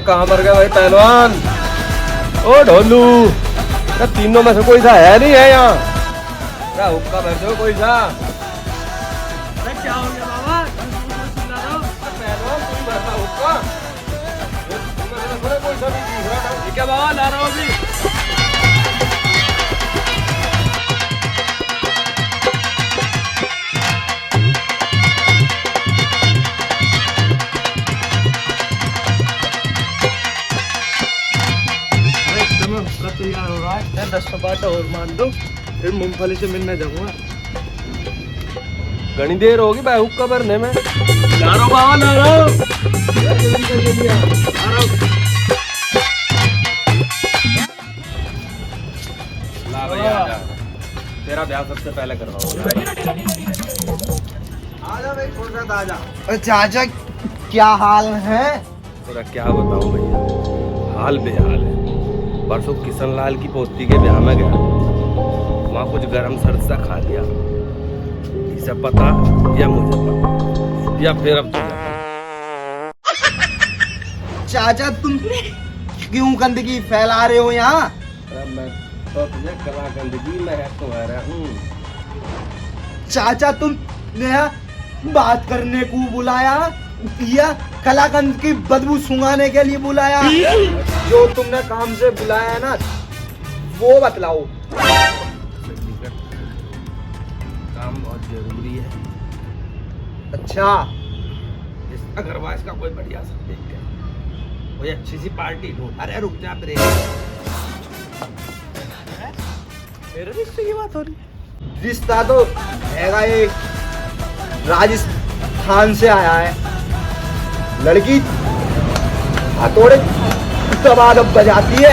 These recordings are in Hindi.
कहाँ मर गया भाई पहलवान? ओ ढोलू, तीनों में से कोई सा है नहीं है यहाँ? क्या हुक्का भर दो कोई सा? क्या हो गया बाबा? पहलवान कोई भरता हुक्का? कोई सा भी दिख रहा था। ठीक है बाबा, ला रहा हूँ अभी। तैयार हो रहा है, 10 बाटा और मान दो, फिर मूंगफली से मिलने जाऊंगा। घनी देर होगी भाई हुक्का भरने में। ला रहा हूँ बाबा, ला रहा हूँ। ला भाई आजा, तेरा ब्याह सबसे पहले करवाओ। आजा भाई फुर्सत आजा। चाचा क्या हाल है? तेरा क्या बताऊं भैया, हाल बेहाल है। परसों किशन लाल की पोती के ब्याह में गया, वहाँ कुछ गरम सर्द सा खा लिया। इसे पता या मुझे पता या फिर अब तुझे पता। चाचा तुम क्यों गंदगी फैला रहे हो यहाँ? मैं तो तुझे कला गंदगी में है तो रहा हूँ। चाचा तुम ने बात करने को बुलाया या कलाकंद की बदबू सुंघाने के लिए बुलाया? जो तुमने काम से बुलाया ना वो बतलाओ। काम बहुत जरूरी है। अच्छा इसका घरवास का कोई बढ़िया सा देख के कोई अच्छी सी पार्टी ढूंढ। अरे रुक जा ब्रेक। मेरे रिश्ते की बात हो रही है। रिश्ता तो हैगा, एक राजस्थान से आया है, लड़की हथौड़े दबादब बजाती है।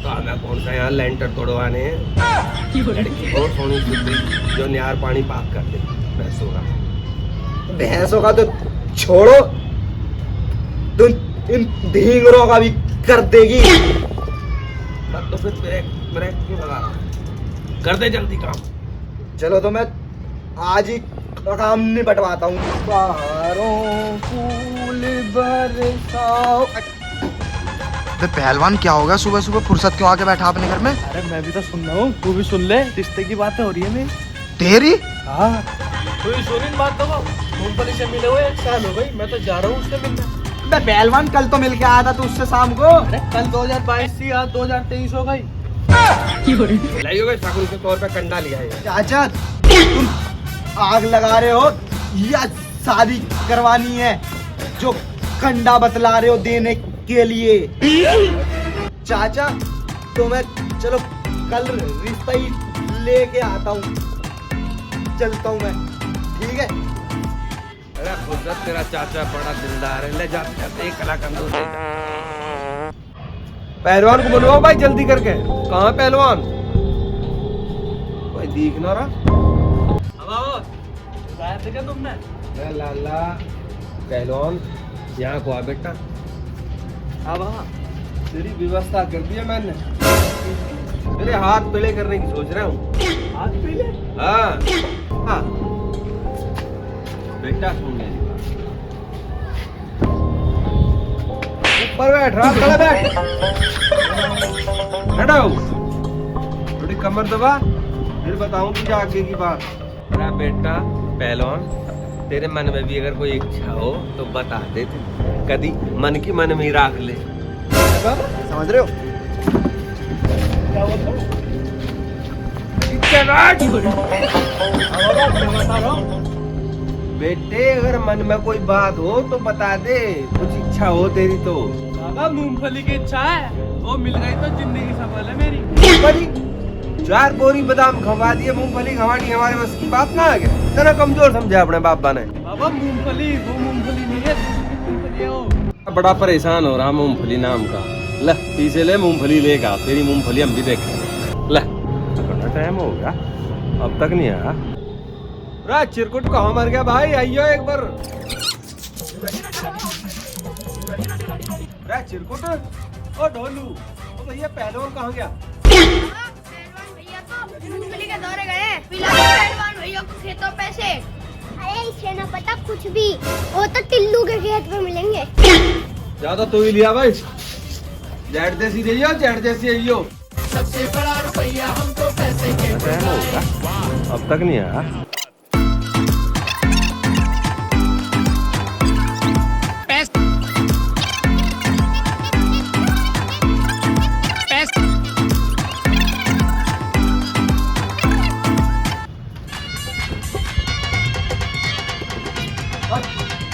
तो मैं कौन सा यहाँ लेंटर तोड़वाने हैं? लड़की बहुत सोनी सुंदरी जो निहार पानी पाक कर दे भैंसों का। भैंसों का तो छोड़ो, तुम इन ढींगरों का भी कर देगी। तो फिर ब्रेक ब्रेक क्यों लगा रहा है? कर दे जल्दी काम। चलो तो मैं आज ही काम निपटवाता हूँ। बाहरों फूल बरसाओ। पहलवान क्या होगा, सुबह सुबह फुर्सत क्यों आके बैठा अपने घर में? अरे मैं भी तो सुन रहा हूँ, तू भी सुन ले। रिश्ते की बातें हो रही है मेरी। तेरी? हाँ, तू ही सुन इन बातों को। मूंगफली से मिले हुए 1 साल हो गई, मैं तो जा रहा हूँ उससे मिलने। बे पहलवान कल तो मिल के आया था तू उससे शाम को। अरे कल 2022 थी, आज 2023 हो गई। लाइयो भाई शगुन के तौर पे कंडा लिया है। चाचा तुम आग लगा रहे हो या शादी करवानी है जो कंडा बतला रहे हो देने के लिए? चाचा तो मैं चलो कल रिश्ता ही लेके आता हूँ, चलता हूँ मैं, ठीक है? अरे फुर्सत तेरा चाचा बड़ा दिलदार है, ले जा एक कलाकंद दे। पहलवान को बुलवाओ भाई जल्दी करके। कहाँ पहलवान? कोई दिख ना रहा। देखा तुमने? लाला पहलवान यहाँ को आ बेटा। हाँ बाबा, तेरी व्यवस्था कर दी है मैंने। तेरे हाथ पीले करने की सोच रहा हूँ। हाथ पीले? हाँ हाँ बेटा सुन ले, ऊपर बैठ रहा, खड़ा बैठ, खड़ा हो, थोड़ी कमर दबा, फिर बताऊं तुझे आगे की बात। अरे बेटा पहलवान, तेरे मन में भी अगर कोई इच्छा हो तो बता दे, कभी मन की मन में ही रख ले। समझ रहे हो? क्या बोलते हो? बेटे अगर मन में कोई बात हो तो बता दे, कुछ इच्छा हो तेरी तो। बाबा मूंगफली की इच्छा है, वो मिल गई तो जिंदगी सफल है मेरी। मूंगफली 4 बोरी बादाम खवा दिए, मूंगफली खवानी हमारे बस की बात ना है। तेरा कमजोर समझा अपने बाबा ने। बाबा मूंगफली वो मूंगफली नहीं है, मूंगफली है वो। बड़ा परेशान हो रहा मूंगफली नाम का। ले पीछे ले मूंगफली लेगा, तेरी मूंगफली हम भी देखें। ले कितना टाइम हो गया अब तक नहीं आया। अरे चिरकुट कहाँ मर गया भाई, आइयो एक बार। अरे चिरकुट, ओ ढोलू, ओ भैया पहलवान कहाँ गया? पहलवान भैया तो मूंगफली के दौरे गए, पहलवान भैया को खेतों पे से। अरे इसे ना पता कुछ भी, वो तो टिल्लू के खेत पे मिलेंगे। ज्यादा तू ही लिया भाई। जेड जैसी रहियो, जेड जैसी रहियो। अब तक नहीं आया।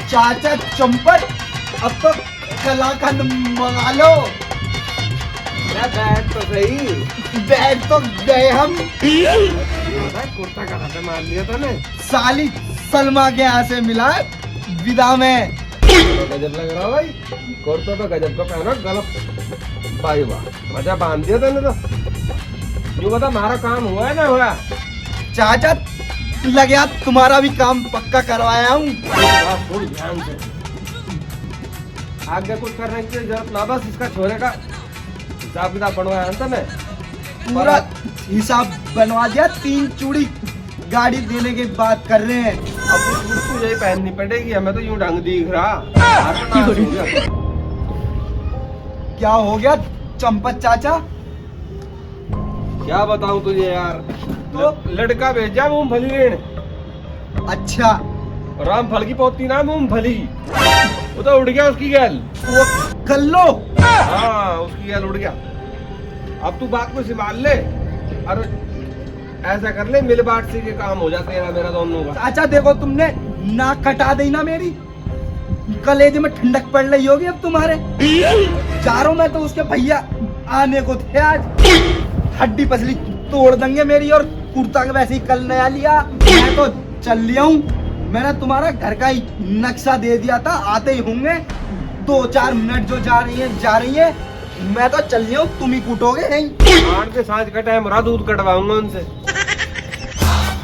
चाचा चंपत, अब तो कलाकंद मंगा लो। बैठ तो सही। बैठ तो गए हम। कुर्ता कहाँ से मार लिया था ने? साली सलमा के यहाँ से मिला विदा में। गजब लग रहा भाई। कुर्ता तो गजब का पहना, गलत भाई वाह, मजा बांध दिया तूने तो। जो बता हमारा काम हुआ है ना हुआ? चाचा लग गया, तुम्हारा भी काम पक्का करवाया हूँ। थोड़ी ध्यान से आगे कुछ करने की जरूरत ना, बस इसका छोरे का हिसाब किताब बनवाया अंत में पूरा हिसाब बनवा दिया। 3 चूड़ी गाड़ी देने की बात कर रहे हैं। अब उसको यही पहननी पड़ेगी, हमें तो यूं ढंग दिख रहा। हाथ में नाच हो गया। क्या हो गया चंपत चाचा? क्या बताऊं तुझे यार, तो लड़का भेजा मूंगफली लेने। अच्छा, रामफल की पोती ना मूंगफली, वो तो उड़ गया उसकी गैल। वो कर लो। हाँ उसकी गैल उड़ गया। अब तू बात को संभाल ले और ऐसा कर ले, मिल बांट से के काम हो जाते हैं मेरा दोनों का। चाचा देखो, तुमने नाक कटा दी ना मेरी, कलेजे में ठंडक पड़ रही होगी अब तुम्हारे। चारों में तो उसके भैया आने को थे आज, हड्डी पसली तोड़ देंगे मेरी। और कुर्ता के वैसे ही कल नया लिया, मैं तो चल लिया हूँ। मैंने तुम्हारा घर का ही नक्शा दे दिया था, आते ही होंगे 2-4 मिनट जो जा रही है। मैं तो चल लिया हूँ, तुम ही कूटोगे नहीं। आठ के सांझ का टाइम रहा, दूध कटवाऊंगा उनसे।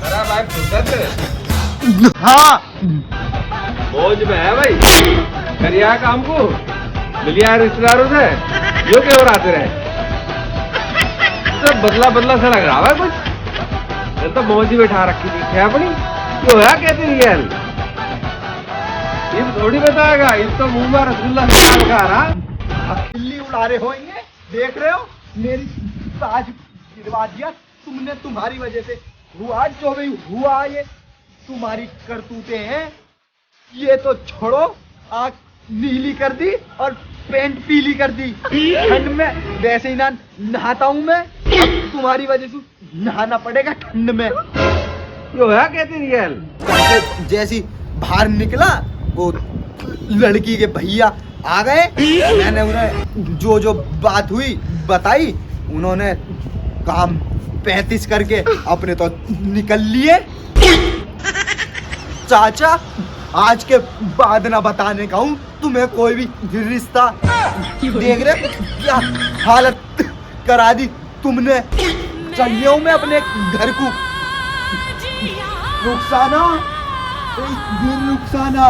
अरे भाई फुर्सत हाँ मौज में है भाई, करिया काम को मिलिया रिश्तेदारों से, यो क्यों आते रहे? तो बदला बदला सा लग रहा है कुछ। ये तो मौज ही बैठा रखी थी क्या अपनी, क्यों है कहती नहीं यार? ये थोड़ी बताएगा, इस तो मुंह में रसगुल्ला खा रहा। दिल्ली उड़ा रहे होंगे, देख रहे हो मेरी ताज गिरवा दिया तुमने। तुम्हारी वजह से हुआ जो भी हुआ, ये तुम्हारी करतूते हैं। ये तो छोड़ो, आँख नीली कर दी और पेंट पीली कर दी। ठंड में वैसे ही ना नहाता हूँ मैं, अब तुम्हारी वजह से नहाना पड़ेगा ठंड में। क्यों है कहती नहीं यार? जैसी बाहर निकला, वो लड़की के भैया आ गए। मैंने उन्हें जो जो बात हुई बताई, उन्होंने काम 35 करके अपने तो निकल लिए। चाचा आज के बाद ना बताने का हूँ तुम्हें कोई भी रिश्ता। देख रहे क्या हालत करा दी तुमने। चलिए हूँ मैं अपने घर को। रुखसाना, रुखसाना।